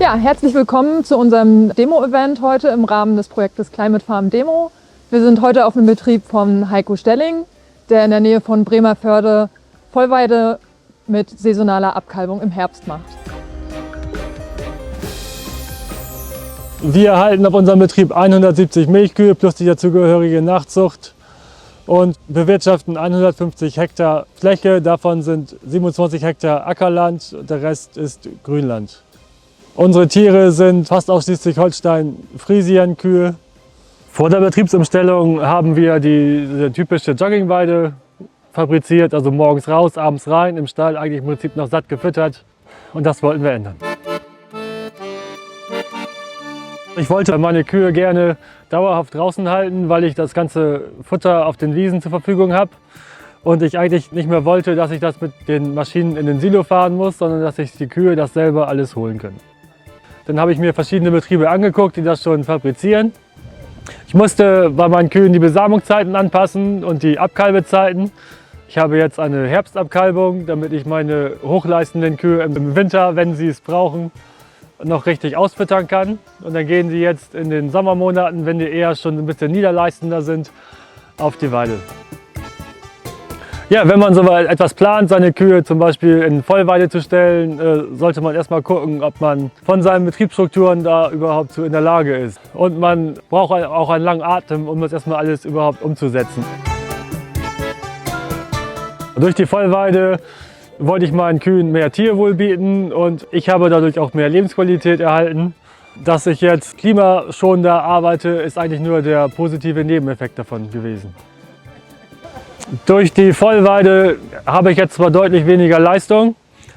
Ja, herzlich willkommen zu unserem Demo-Event heute im Rahmen des Projektes Climate Farm Demo. Wir sind heute auf dem Betrieb von Heiko Stelling, der in der Nähe von Bremervörde Vollweide mit saisonaler Abkalbung im Herbst macht. Wir halten auf unserem Betrieb 170 Milchkühe plus die dazugehörige Nachzucht und bewirtschaften 150 Hektar Fläche. Davon sind 27 Hektar Ackerland, der Rest ist Grünland. Unsere Tiere sind fast ausschließlich Holstein-Friesien-Kühe. Vor der Betriebsumstellung haben wir die typische Joggingweide fabriziert, also morgens raus, abends rein, im Stall eigentlich im Prinzip noch satt gefüttert, und das wollten wir ändern. Ich wollte meine Kühe gerne dauerhaft draußen halten, weil ich das ganze Futter auf den Wiesen zur Verfügung habe und ich eigentlich nicht mehr wollte, dass ich das mit den Maschinen in den Silo fahren muss, sondern dass sich die Kühe das selber alles holen können. Dann habe ich mir verschiedene Betriebe angeguckt, die das schon fabrizieren. Ich musste bei meinen Kühen die Besamungszeiten anpassen und die Abkalbezeiten. Ich habe jetzt eine Herbstabkalbung, damit ich meine hochleistenden Kühe im Winter, wenn sie es brauchen, noch richtig ausfüttern kann. Und dann gehen sie jetzt in den Sommermonaten, wenn die eher schon ein bisschen niederleistender sind, auf die Weide. Ja, wenn man so etwas plant, seine Kühe zum Beispiel in Vollweide zu stellen, sollte man erstmal gucken, ob man von seinen Betriebsstrukturen da überhaupt zu in der Lage ist. Und man braucht auch einen langen Atem, um das erstmal alles überhaupt umzusetzen. Durch die Vollweide wollte ich meinen Kühen mehr Tierwohl bieten und ich habe dadurch auch mehr Lebensqualität erhalten. Dass ich jetzt klimaschonender arbeite, ist eigentlich nur der positive Nebeneffekt davon gewesen. Durch die Vollweide habe ich jetzt zwar deutlich weniger Leistung,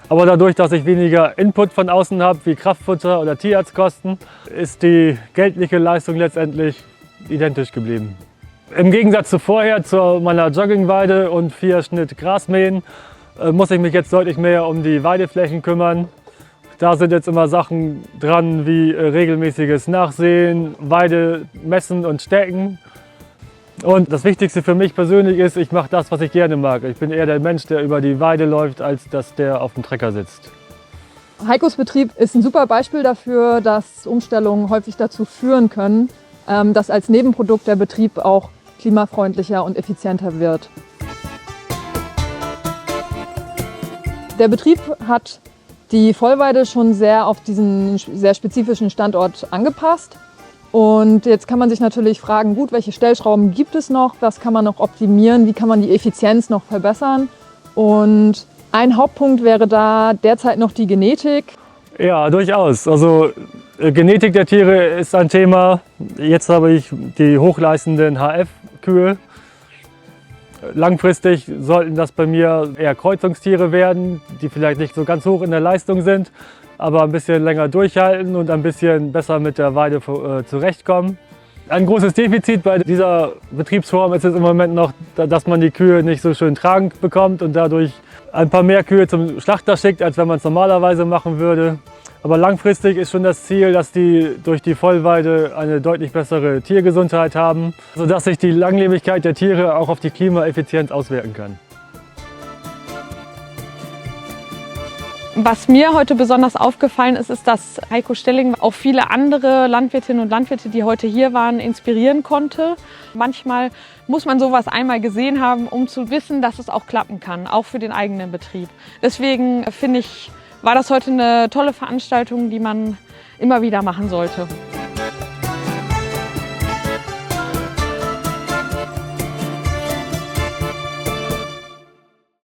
aber dadurch, dass ich weniger Input von außen habe, wie Kraftfutter oder Tierarztkosten, ist die geldliche Leistung letztendlich identisch geblieben. Im Gegensatz zu vorher, zu meiner Joggingweide und 4 Schnitt Grasmähen, muss ich mich jetzt deutlich mehr um die Weideflächen kümmern. Da sind jetzt immer Sachen dran wie regelmäßiges Nachsehen, Weide messen und stecken. Und das Wichtigste für mich persönlich ist, ich mache das, was ich gerne mag. Ich bin eher der Mensch, der über die Weide läuft, als dass der auf dem Trecker sitzt. Heikos Betrieb ist ein super Beispiel dafür, dass Umstellungen häufig dazu führen können, dass als Nebenprodukt der Betrieb auch klimafreundlicher und effizienter wird. Der Betrieb hat die Vollweide schon sehr auf diesen sehr spezifischen Standort angepasst. Und jetzt kann man sich natürlich fragen, gut, welche Stellschrauben gibt es noch, was kann man noch optimieren, wie kann man die Effizienz noch verbessern. Und ein Hauptpunkt wäre da derzeit noch die Genetik. Ja, durchaus. Also Genetik der Tiere ist ein Thema. Jetzt habe ich die hochleistenden HF-Kühe. Langfristig sollten das bei mir eher Kreuzungstiere werden, die vielleicht nicht so ganz hoch in der Leistung sind, aber ein bisschen länger durchhalten und ein bisschen besser mit der Weide zurechtkommen. Ein großes Defizit bei dieser Betriebsform ist es im Moment noch, dass man die Kühe nicht so schön tragend bekommt und dadurch ein paar mehr Kühe zum Schlachter schickt, als wenn man es normalerweise machen würde. Aber langfristig ist schon das Ziel, dass die durch die Vollweide eine deutlich bessere Tiergesundheit haben, sodass sich die Langlebigkeit der Tiere auch auf die Klimaeffizienz auswirken kann. Was mir heute besonders aufgefallen ist, ist, dass Heiko Stelling auch viele andere Landwirtinnen und Landwirte, die heute hier waren, inspirieren konnte. Manchmal muss man sowas einmal gesehen haben, um zu wissen, dass es auch klappen kann, auch für den eigenen Betrieb. Deswegen finde ich, war das heute eine tolle Veranstaltung, die man immer wieder machen sollte.